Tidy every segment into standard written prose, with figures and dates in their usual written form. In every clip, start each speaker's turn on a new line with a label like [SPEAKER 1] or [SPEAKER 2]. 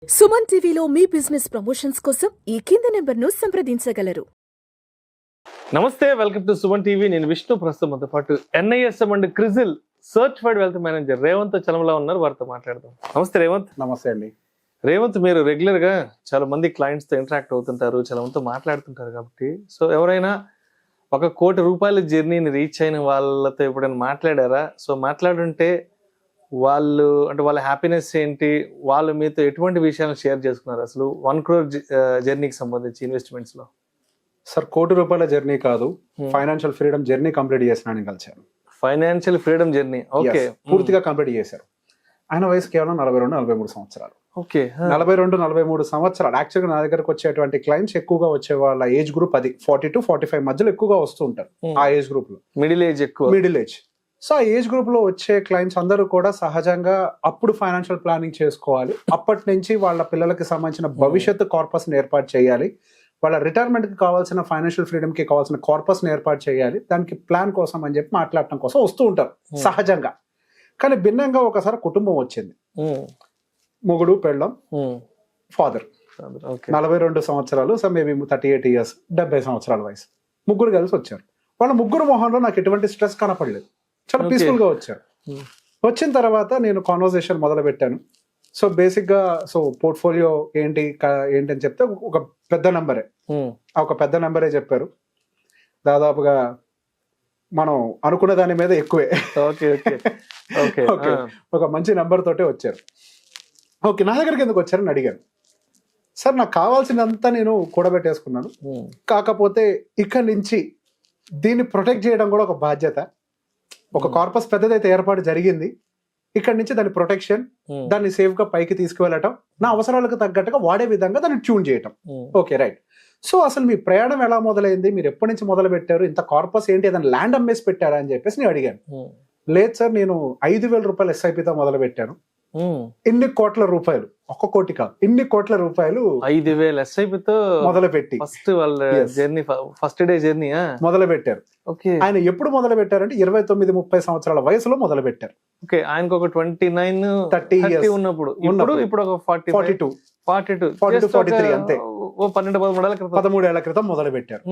[SPEAKER 1] సుమన్ టీవీలో మీ business promotions కోసం ఈ కింది నెంబర్ను సంప్రదించగలరు.
[SPEAKER 2] నమస్తే, వెల్కమ్ టు సుమన్ టీవీ. నేను విష్ణు. ప్రస్తుతం మనతో పాటు NISM and CRISIL certified wealth manager Revanth Chalamala ఉన్నారు. వారితో మాట్లాడదాం. నమస్తే రేవంత్.
[SPEAKER 3] నమస్తే అండి.
[SPEAKER 2] రేవంత్, మీరు రెగ్యులర్ గా చాలా మంది క్లయింట్స్ తో ఇంటరాక్ట్ అవుతుంటారు, చాలా మందితో మాట్లాడుతుంటారు కాబట్టి, సో ఎవరైనా ₹1 కోటి జర్నీని రీచ్ అయిన వాళ్ళతో ఎప్పుడైనా మాట్లాడారా? సో మాట్లాడుంటే వాళ్ళు అంటే వాళ్ళ హ్యాపీనెస్ ఏంటి, వాళ్ళు మీతో ఎటువంటి విషయాలను షేర్ చేసుకున్నారు? అసలు 1 crore జర్నీకి సంబంధించి ఇన్వెస్ట్మెంట్స్ లో.
[SPEAKER 3] సార్, ₹1 కోటి జర్నీ కాదు, ఫైనాన్షియల్ ఫ్రీడమ్ జర్నీ కంప్లీట్ చేసిన కలిసాను.
[SPEAKER 2] ఫైనాన్షియల్ ఫ్రీడమ్ జర్నీ, ఓకే,
[SPEAKER 3] పూర్తిగా కంప్లీట్ చేశారు. ఆయన వయసు కేవలం 42-43 సంవత్సరాలు.
[SPEAKER 2] ఓకే,
[SPEAKER 3] 42-43 సంవత్సరాలు. యాక్చువల్గా నా దగ్గరకు వచ్చేటువంటి క్లయింట్స్ ఎక్కువగా వచ్చే వాళ్ళ ఏజ్ గ్రూప్ అది 40-45 మధ్యలో ఎక్కువగా వస్తూ ఉంటారు. ఆ ఏజ్ గ్రూప్ లో
[SPEAKER 2] మిడిల్ ఏజ్ ఎక్కువ.
[SPEAKER 3] Middle age. సో ఆ ఏజ్ గ్రూప్ లో వచ్చే క్లయింట్స్ అందరూ కూడా సహజంగా అప్పుడు ఫైనాన్షియల్ ప్లానింగ్ చేసుకోవాలి. అప్పటి నుంచి వాళ్ళ పిల్లలకి సంబంధించిన భవిష్యత్తు కార్పస్ ఏర్పాటు చేయాలి. వాళ్ళ రిటైర్మెంట్ కి కావాల్సిన ఫైనాన్షియల్ ఫ్రీడమ్ కి కావాల్సిన కార్పస్ ఏర్పాటు చేయాలి. దానికి ప్లాన్ కోసం అని చెప్పి మాట్లాడటం కోసం వస్తూ ఉంటారు సహజంగా. కానీ భిన్నంగా ఒకసారి కుటుంబం వచ్చింది. మొగుడు, పెళ్ళం, ఫాదర్. 42 సంవత్సరాలు, సో మేబీ 38 years, 70 సంవత్సరాల వయసు. ముగ్గురు కలిసి వచ్చారు. వాళ్ళ ముగ్గురు మొహంలో నాకు ఎటువంటి స్ట్రెస్ కనపడలేదు. చాలా పీస్ఫుల్ గా వచ్చారు. వచ్చిన తర్వాత నేను కాన్వర్సేషన్ మొదలు పెట్టాను. సో బేసిక్ గా పోర్ట్ఫోలియో ఏంటి అని చెప్తే ఒక పెద్ద నెంబరే, ఒక పెద్ద నెంబరే చెప్పారు. దాదాపుగా మనం అనుకున్న దాని మీద ఎక్కువే. ఓకే, ఒక మంచి నెంబర్ తోటే వచ్చారు. ఓకే, నా దగ్గరికి ఎందుకు వచ్చారని అడిగాను. సార్, నాకు కావాల్సినంతా నేను కూడబెట్టేసుకున్నాను, కాకపోతే ఇక్కడి నుంచి దీన్ని ప్రొటెక్ట్ చేయడం కూడా ఒక బాధ్యత. ఒక కార్పస్ పెద్దదైతే ఏర్పాటు జరిగింది, ఇక్కడ నుంచి దాని ప్రొటెక్షన్, దాన్ని సేఫ్ గా పైకి తీసుకువెళ్ళటం, నా అవసరాలకు తగ్గట్టుగా వాడే విధంగా దాన్ని ట్యూన్ చేయటం. Okay, right. సో అసలు మీ ప్రయాణం ఎలా మొదలైంది, మీరు ఎప్పటి నుంచి మొదలు పెట్టారు, ఇంత కార్పస్ ఏంటి, ఏదైనా ల్యాండ్ అమ్మేసి పెట్టారా అని చెప్పేసి నేను అడిగాను. లేదు సార్, నేను ₹5,000 SIPతో మొదలు పెట్టాను. ఇన్ని కోట్ల రూపాయలు, 1 కోటి కాదు, ఇన్ని కోట్ల రూపాయలు
[SPEAKER 2] 5,000 SIPతో
[SPEAKER 3] మొదలు పెట్టి
[SPEAKER 2] ఫస్ట్ వాళ్ళ జర్నీ, ఫస్ట్ డే జర్నీ
[SPEAKER 3] మొదలు పెట్టారు. ఆయన ఎప్పుడు మొదలు పెట్టారంటే 29-30 సంవత్సరాల వయసులో మొదలు పెట్టారు.
[SPEAKER 2] ఓకే, ఆయనకు ఒక 29-30 ఉన్నప్పుడు, ఇప్పుడు ఒక 42-43 అంతే.
[SPEAKER 3] 13 ఏళ్ల క్రితం మొదలు పెట్టారు.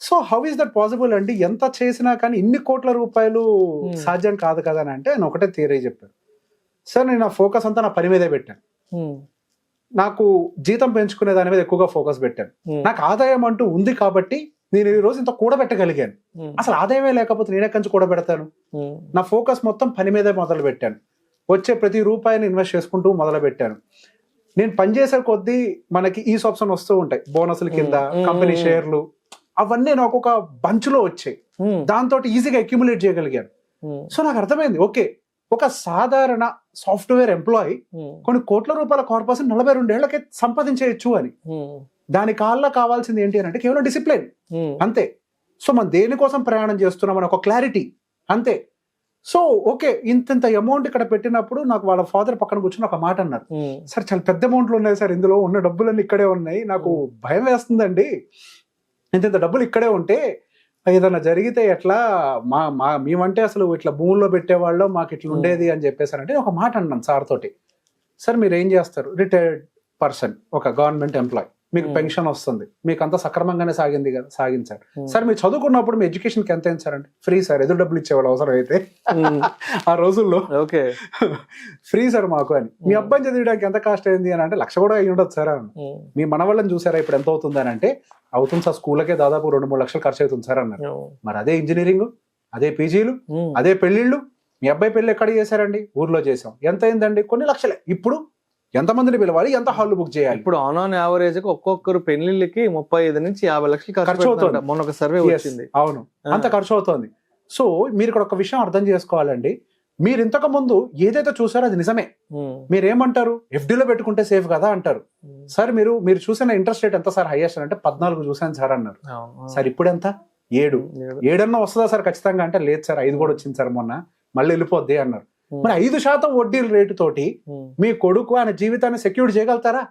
[SPEAKER 3] So how is that possible అండి? ఎంత చేసినా కానీ ఇన్ని కోట్ల రూపాయలు సాధ్యం కాదు కదా అని అంటే ఆయన ఒకటే థియరీ చెప్పారు. సార్, నేను నా ఫోకస్ అంతా నా పని మీదే పెట్టాను. నాకు జీతం పెంచుకునే దాని మీద ఎక్కువగా ఫోకస్ పెట్టాను. నాకు ఆదాయం అంటూ ఉంది కాబట్టి నేను ఈ రోజు ఇంత కూడబెట్టగలిగాను. అసలు ఆదాయమే లేకపోతే నేను ఎక్కడి నుంచి కూడబెడతాను? నా ఫోకస్ మొత్తం పని మీదే మొదలు పెట్టాను. వచ్చే ప్రతి రూపాయిని ఇన్వెస్ట్ చేసుకుంటూ మొదలు పెట్టాను. నేను పనిచేసే కొద్దీ మనకి ఈ ఆప్షన్ వస్తూ ఉంటాయి, బోనస్ల కింద, కంపెనీ షేర్లు, అవన్నీ నాకు ఒక బంచ్లో వచ్చాయి. దాంతో ఈజీగా అక్యుములేట్ చేయగలిగాను. సో నాకు అర్థమైంది, ఓకే, ఒక సాధారణ సాఫ్ట్వేర్ ఎంప్లాయీ కొన్ని కోట్ల రూపాయల కార్పస్ 42 ఏళ్లకే సంపాదించేయచ్చు అని. దాని కాళ్ళ కావాల్సింది ఏంటి అని అంటే కేవలం డిసిప్లిన్, అంతే. సో మనం దేనికోసం ప్రయాణం చేస్తున్నాం అని ఒక క్లారిటీ, అంతే. సో ఓకే, ఇంత అమౌంట్ ఇక్కడ పెట్టినప్పుడు నాకు వాళ్ళ ఫాదర్ పక్కన కూర్చొని ఒక మాట అన్నారు. సార్, చాలా పెద్ద అమౌంట్లు ఉన్నాయి సార్, ఇందులో ఉన్న డబ్బులన్నీ ఇక్కడే ఉన్నాయి, నాకు భయం వేస్తుందండి. ఇంత డబ్బులు ఇక్కడే ఉంటే ఏదైనా జరిగితే ఎట్లా, మేమంటే అసలు ఇట్లా భూముల్లో పెట్టేవాళ్ళం, మాకు ఇట్లా ఉండేది అని చెప్పేసారంటే ఒక మాట అన్నాను సార్ తోటి. సార్, మీరు ఏం చేస్తారు? రిటైర్డ్ పర్సన్, ఒక గవర్నమెంట్ ఎంప్లాయ్, మీకు పెన్షన్ వస్తుంది, మీకు అంతా సక్రమంగానే సాగించారు. సార్, మీరు చదువుకున్నప్పుడు మీ ఎడ్యుకేషన్కి ఎంత అయింది సార్ అంటే, ఫ్రీ సార్, ఎదురు డబ్బులు ఇచ్చేవాళ్ళు అవసరం అయితే ఆ రోజుల్లో. ఓకే, ఫ్రీ సార్ మాకు అని. మీ అబ్బాయిని చదివడానికి ఎంత కాస్ట్ అయింది అని అంటే, ₹1,00,000 కూడా అయ్యి ఉండదు సార్ అని. మీ మనవాళ్ళని చూసారా ఇప్పుడు ఎంత అవుతుంది అని అంటే, అవుతుంది సార్, స్కూల్కే దాదాపు 2-3 లక్షలు ఖర్చు అవుతుంది సార్ అన్నారు. మరి అదే ఇంజనీరింగ్, అదే పీజీలు, అదే పెళ్లిళ్ళు. మీ అబ్బాయి పెళ్లి ఎక్కడ చేశారండి? ఊర్లో చేసాం. ఎంత అయిందండి? కొన్ని లక్షలే. ఇప్పుడు ఎంతమందిని పిలవాలి, ఎంత హాల్ బుక్ చేయాలి?
[SPEAKER 2] ఇప్పుడు ఆన్ యావరేజ్ ఒక్కొక్కరు పెళ్లిళ్ళకి 35-50 లక్షలు ఖర్చు అవుతుంది. మొన్న ఒక సర్వే వచ్చింది.
[SPEAKER 3] అవును, అంత ఖర్చు అవుతుంది. సో మీరు ఇక్కడ ఒక విషయం అర్థం చేసుకోవాలండి. మీరు ఇంతకు ముందు ఏదైతే చూసారో అది నిజమే. మీరేమంటారు? FDలో పెట్టుకుంటే సేఫ్ కదా అంటారు. సార్, మీరు చూసిన ఇంట్రెస్ట్ రేట్ ఎంత సార్ హైయెస్ట్ అంటే 14 చూసాను సార్ అన్నారు. సార్, ఇప్పుడు ఎంత? 7 వస్తుందా సార్ ఖచ్చితంగా అంటే, లేదు సార్ 5 కూడా వచ్చింది సార్ మొన్న, మళ్ళీ వెళ్ళిపోద్ది అన్నారు. మరి 5% వడ్డీల రేటు తోటి మీ కొడుకు ఆయన జీవితాన్ని సెక్యూర్ చేయగలుగుతారా?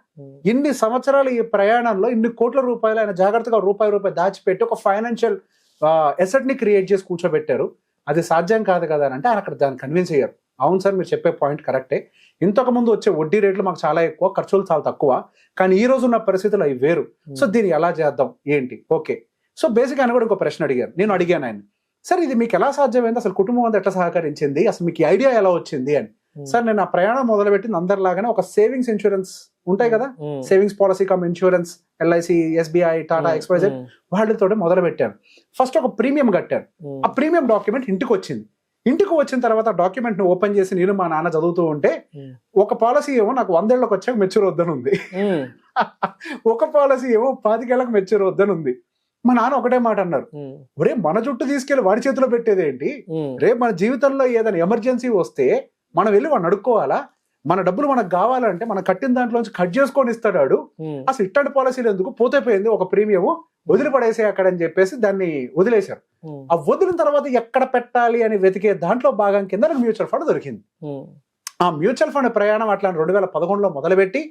[SPEAKER 3] ఇన్ని సంవత్సరాలు ఈ ప్రయాణంలో ఇన్ని కోట్ల రూపాయలు ఆయన జాగ్రత్తగా రూపాయి దాచిపెట్టి ఒక ఫైనాన్షియల్ ఎసెట్ ని క్రియేట్ చేసి కూర్చోబెట్టారు. అది సాధ్యం కాదు కదా అని అంటే ఆయన అక్కడ దాన్ని కన్విన్స్ అయ్యారు. అవును సార్, మీరు చెప్పే పాయింట్ కరెక్టే. ఇంతకు ముందు వచ్చే వడ్డీ రేట్లు మాకు చాలా ఎక్కువ, ఖర్చులు చాలా తక్కువ, కానీ ఈ రోజు ఉన్న పరిస్థితులు అవి వేరు. సో దీన్ని ఎలా చేద్దాం ఏంటి? ఓకే, సో బేసిక్ ఆయన కూడా ఇంకో ప్రశ్న అడిగారు. నేను అడిగాను ఆయన, సార్ ఇది మీకు ఎలా సాధ్యమైంది, అసలు కుటుంబం అంతా ఎట్లా సహకరించింది, అసలు మీకు ఐడియా ఎలా వచ్చింది అని. సార్ నేను ఆ ప్రయాణం మొదలుపెట్టింది అందరిలాగానే ఒక సేవింగ్స్ ఇన్సూరెన్స్ ఉంటాయి కదా, savings policy cum insurance, LIC, SBI, Tata, X Y Z వాళ్ళతో మొదలు పెట్టాను. ఫస్ట్ ఒక ప్రీమియం కట్టాను. ఆ ప్రీమియం డాక్యుమెంట్ ఇంటికి వచ్చింది. ఇంటికి వచ్చిన తర్వాత ఆ డాక్యుమెంట్ ని ఓపెన్ చేసి నేను మా నాన్న చదువుతూ ఉంటే ఒక పాలసీ ఏమో నాకు 100 ఏళ్ళకి వచ్చాక మెచ్యూర్ వద్దని ఉంది, ఒక పాలసీ ఏమో 25 ఏళ్ళకి మెచ్యూర్ వద్దని ఉంది. మా నాన్న ఒకటే మాట అన్నారు, ఒరే మన జుట్టు తీసుకెళ్లి వాడి చేతిలో పెట్టేది ఏంటి, రేపు మన జీవితంలో ఏదైనా ఎమర్జెన్సీ వస్తే మనం వెళ్ళి వాడిని అడుక్కోవాలా, మన డబ్బులు మనకు కావాలంటే మనం కట్టిన దాంట్లోంచి కట్ చేసుకొని ఇస్తాడు, అసలు ఇట్లాంటి పాలసీలు ఎందుకు, పోతే పోయింది ఒక ప్రీమియం వదిలిపడేసే అక్కడ అని చెప్పేసి దాన్ని వదిలేశారు. ఆ వదిలిన తర్వాత ఎక్కడ పెట్టాలి అని వెతికే దాంట్లో భాగం కింద నాకు మ్యూచువల్ ఫండ్ దొరికింది. ఆ మ్యూచువల్ ఫండ్ ప్రయాణం అట్లా 2011లో మొదలుపెట్టి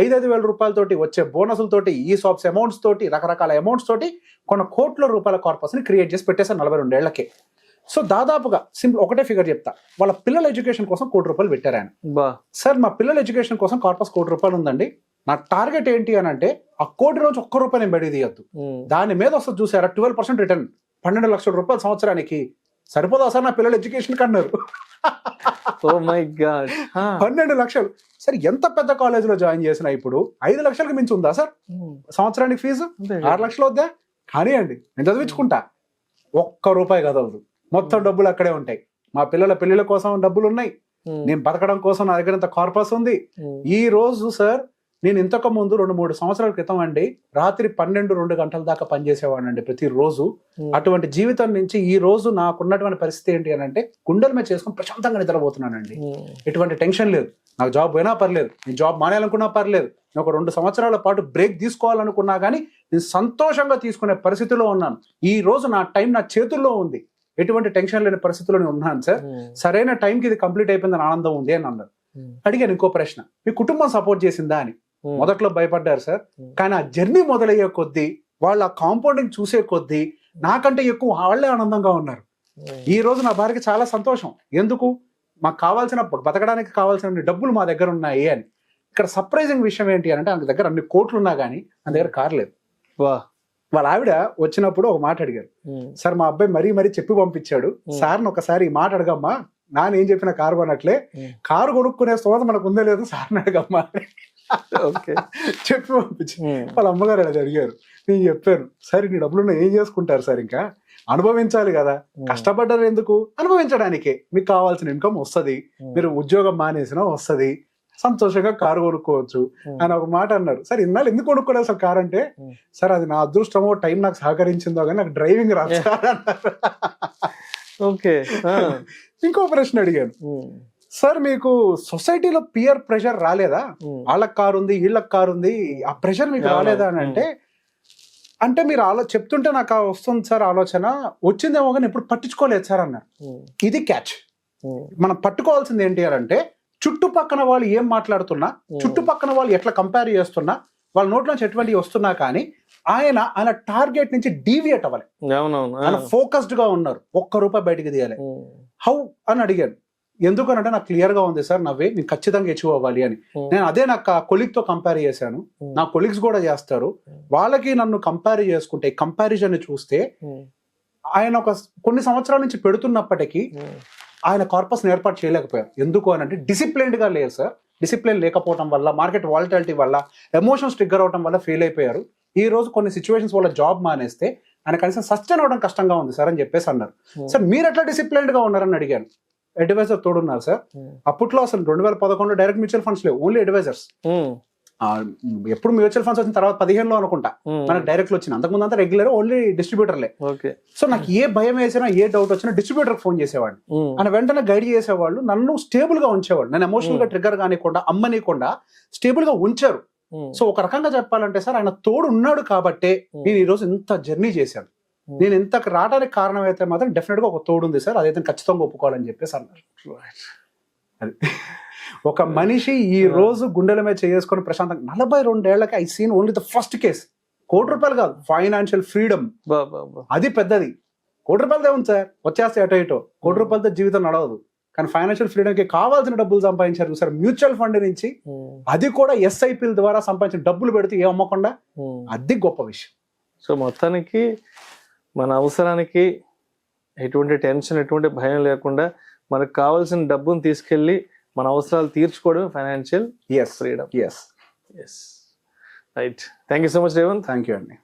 [SPEAKER 3] 5,000 రూపాయలతోటి వచ్చే బోనసులతోటి, ఈ సాప్స్ అమౌంట్స్ తోటి, రకరకాల అమౌంట్స్ తోటి కొన్ని కోట్ల రూపాయల కార్పస్ ని క్రియేట్ చేసి పెట్టేశారు 42 ఏళ్లకే. సో దాదాపుగా సింపుల్ ఒకటే ఫిగర్ చెప్తా, వాళ్ళ పిల్లల ఎడ్యుకేషన్ కోసం ₹1,00,00,000 పెట్టారు ఆయన. సార్ మా పిల్లల ఎడ్యుకేషన్ కోసం కార్పస్ ₹1,00,00,000 ఉందండి. నా టార్గెట్ ఏంటి అని అంటే ఆ ₹1,00,00,000 నుంచి ₹1 నేను బయట తీయద్దు, దాని మీద వస్తుంది చూసారా 12% రిటర్న్, ₹12 లక్షల సంవత్సరానికి. సరిపోదా సార్ నా పిల్లల ఎడ్యుకేషన్ కన్నారు. 12 లక్షలు. సరే ఎంత పెద్ద కాలేజ్ లో జాయిన్ చేసినా ఇప్పుడు 5 లక్షలకు మించి ఉందా సార్ సంవత్సరానికి ఫీజు? 6 లక్షలు వద్దా? కానీ అండి నేను చదివించుకుంటా, ₹1 కదవదు, మొత్తం డబ్బులు అక్కడే ఉంటాయి. మా పిల్లల పెళ్లిళ్ళ కోసం డబ్బులు ఉన్నాయి, నేను బతకడం కోసం నా దగ్గర ఇంత కార్పస్ ఉంది. ఈ రోజు సార్ నేను ఇంతకు ముందు 2-3 సంవత్సరాల క్రితం అండి రాత్రి 12-2 గంటల దాకా పనిచేసేవాడిని అండి ప్రతిరోజు. అటువంటి జీవితం నుంచి ఈ రోజు నాకున్నటువంటి పరిస్థితి ఏంటి అని అంటే గుండెల మీద చేసుకుని ప్రశాంతంగా నిద్రపోతున్నానండి. ఎటువంటి టెన్షన్ లేదు, నాకు జాబ్ పోయినా పర్లేదు, నేను జాబ్ మానేయాలనుకున్నా పర్లేదు, నేను ఒక 2 సంవత్సరాల పాటు బ్రేక్ తీసుకోవాలనుకున్నా కానీ నేను సంతోషంగా తీసుకునే పరిస్థితిలో ఉన్నాను. ఈ రోజు నా టైం నా చేతుల్లో ఉంది, ఎటువంటి టెన్షన్ లేని పరిస్థితిలో నేను ఉన్నాను సార్. సరైన టైంకి ఇది కంప్లీట్ అయిపోయిందని ఆనందం ఉంది అని అన్నారు. అడిగాను ఇంకో ప్రశ్న, మీ కుటుంబం సపోర్ట్ చేసిందా అని. మొదట్లో భయపడ్డారు సార్, కానీ ఆ జర్నీ మొదలయ్యే కొద్దీ వాళ్ళు ఆ కాంపౌండింగ్ చూసే కొద్దీ నాకంటే ఎక్కువ వాళ్ళే ఆనందంగా ఉన్నారు. ఈ రోజు నా భార్యకి చాలా సంతోషం. ఎందుకు? మాకు కావాల్సిన బతకడానికి కావాల్సిన డబ్బులు మా దగ్గర ఉన్నాయి అని. ఇక్కడ సర్ప్రైజింగ్ విషయం ఏంటి అంటే ఆమె దగ్గర అన్ని కోట్లు ఉన్నా కానీ నా దగ్గర కారు లేదు. వాళ్ళ ఆవిడ వచ్చినప్పుడు ఒక మాట అడిగారు, సార్ మా అబ్బాయి మరీ చెప్పి పంపించాడు, సార్ని ఒకసారి ఈ మాట అడగమ్మా, నాన్న ఏం చెప్పిన కారు కొనట్లే, కారు కొనుక్కునే స్తోమత మనకు ఉందే లేదు, సార్ని అడగమ్మా చెప్పి పంపించి వాళ్ళ అమ్మగారు అది అడిగారు. నేను చెప్పాను, సరే నీ డబ్బులున్నా ఏం చేసుకుంటారు సార్, ఇంకా అనుభవించాలి కదా, కష్టపడ్డారు ఎందుకు, అనుభవించడానికే, మీకు కావాల్సిన ఇన్కమ్ వస్తుంది, మీరు ఉద్యోగం మానేసినా వస్తుంది, సంతోషంగా కారు కొనుక్కోవచ్చు అని ఒక మాట అన్నారు. సార్ ఇన్నాళ్ళు ఎందుకు కొనుక్కోలేదు సార్ కారు అంటే, సార్ అది నా అదృష్టమో టైం నాకు సహకరించిందో కానీ నాకు డ్రైవింగ్ రాదు సార్ అన్నారు. ఇంకో ప్రశ్న అడిగాను, సార్ మీకు సొసైటీలో పియర్ ప్రెషర్ రాలేదా, వాళ్ళకి కారు ఉంది వీళ్ళకి కారు ఉంది, ఆ ప్రెషర్ మీకు రాలేదా అని అంటే మీరు చెప్తుంటే నాకు వస్తుంది సార్ ఆలోచన, వచ్చిందేమో కానీ ఎప్పుడు పట్టించుకోలేదు సార్ అన్నారు. ఇది క్యాచ్. మనం పట్టుకోవాల్సింది ఏంటి అంటే చుట్టుపక్కన వాళ్ళు ఏం మాట్లాడుతున్నా, చుట్టుపక్కన వాళ్ళు ఎట్లా కంపేర్ చేస్తున్నా, వాళ్ళ నోట్లోంచి ఎటువంటివి వస్తున్నా కానీ ఆయన టార్గెట్ నుంచి డీవియేట్ అవ్వాలి, ఆయన ఫోకస్డ్ గా ఉన్నారు, ₹1 బయటికి తీయాలి. హౌ అని అడిగాను. ఎందుకనంటే నాకు క్లియర్ గా ఉంది సార్ నవ్వే నేను ఖచ్చితంగా అచీవ్ అవ్వాలి అని. నేను అదే నాకు కొలీగ్ తో కంపేర్ చేశాను, నా కొలీగ్స్ కూడా చేస్తారు, వాళ్ళకి నన్ను కంపేర్ చేసుకుంటే కంపారిజన్ చూస్తే ఆయన కొన్ని సంవత్సరాల నుంచి పెడుతున్నప్పటికీ ఆయన కార్పస్ ఏర్పాటు చేయలేకపోయారు. ఎందుకు అని అంటే డిసిప్లైన్డ్ గా లేదు సార్. డిసిప్లిన్ లేకపోవడం వల్ల, మార్కెట్ వాలటాలిటీ వల్ల, ఎమోషన్స్ ట్రిగ్గర్ అవడం వల్ల ఫెయిల్ అయిపోయారు. ఈ రోజు కొన్ని సిచ్యువేషన్స్ వల్ల జాబ్ మానేస్తే ఆయన కనీసం సస్టైన్ అవడం కష్టంగా ఉంది సార్ అని చెప్పేసి అన్నారు. సార్ మీరు ఎట్లా డిసిప్లైన్డ్ గా ఉన్నారని అడిగాను. అడ్వైజర్ తోడున్నారు సార్. అప్పట్లో అసలు 2011లో డైరెక్ట్ మ్యూచువల్ ఫండ్స్ లేవు, ఓన్లీ అడ్వైజర్స్. ఎప్పుడు మ్యూచువల్ ఫండ్స్ వచ్చిన తర్వాత 15లో అనుకుంటా మనకు డైరెక్ట్ వచ్చిన, అంతకుముందు అంతా రెగ్యులర్ ఓన్లీ డిస్ట్రిబ్యూటర్లే. సో నాకు ఏ భయం వేసినా ఏ డౌట్ వచ్చినా డిస్ట్రిబ్యూటర్ ఫోన్ చేసేవాడిని, ఆయన వెంటనే గైడ్ చేసేవాళ్ళు, నన్ను స్టేబుల్ గా ఉంచేవాళ్ళు, నేను ఎమోషనల్ గా ట్రిగ్గర్ కానికుండా అమ్మనీయకుండా స్టేబుల్ గా ఉంచారు. సో ఒక రకంగా చెప్పాలంటే సార్ ఆయన తోడు ఉన్నాడు కాబట్టే నేను ఈ రోజు ఇంత జర్నీ చేశాను. నేను ఇంత రావడానికి కారణం అయితే మాత్రం డెఫినెట్ గా ఒక తోడు ఉంది సార్, అదైతే ఖచ్చితంగా ఒప్పుకోవాలని చెప్పేసి అన్నారు. అది ఒక మనిషి ఈ రోజు గుండెల మీద చేసుకొని ప్రశాంతంగా 42 ఏళ్లకి I seen only the first case. ₹1 కాదు, ఫైనాన్షియల్ ఫ్రీడమ్ అది పెద్దది. ₹1 ఉంది సార్, వచ్చేస్తే అటో ఇటో, ₹1 జీవితం నడవదు. కానీ ఫైనాన్షియల్ ఫ్రీడమ్ కి కావాల్సిన డబ్బులు సంపాదించారు సార్ మ్యూచువల్ ఫండ్ నుంచి, అది కూడా ఎస్ఐపిల ద్వారా సంపాదించిన డబ్బులు పెడితే ఏ అమ్మకుండా, అది గొప్ప విషయం.
[SPEAKER 2] సో మొత్తానికి మన అవసరానికి ఎటువంటి టెన్షన్, ఎటువంటి భయం లేకుండా మనకు కావాల్సిన డబ్బును తీసుకెళ్ళి మన అవసరాలు తీర్చుకోవడం financial
[SPEAKER 3] yes
[SPEAKER 2] freedom.
[SPEAKER 3] Yes
[SPEAKER 2] yes, right. Thank you so much Revanth.
[SPEAKER 3] Thank you అండి.